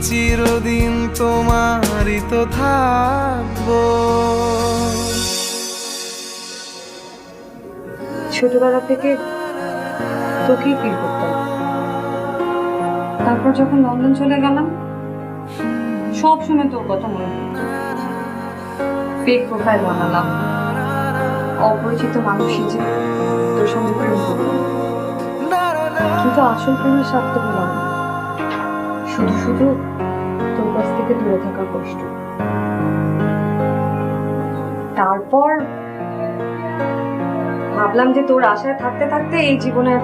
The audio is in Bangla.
চিরদিন তোমারই তো থাকবো। ছোটবেলা থেকে তোকেই ফিল করতাম, তারপর যখন লন্ডন চলে গেলাম সব সময় তোর কথা মনে পড়তো। ফেক প্রোফাইল বানালাম, অপরিচিত মানুষ যে তোর সঙ্গে প্রেম করলাম, কিন্তু আসল প্রেমের স্বাদ তো পেলাম না। শুধু শুধু তোর কাছ থেকে দূরে থাকার কষ্ট। তারপর ভাবলাম যে তোর আশায় থাকতে থাকতে এই জীবনে আর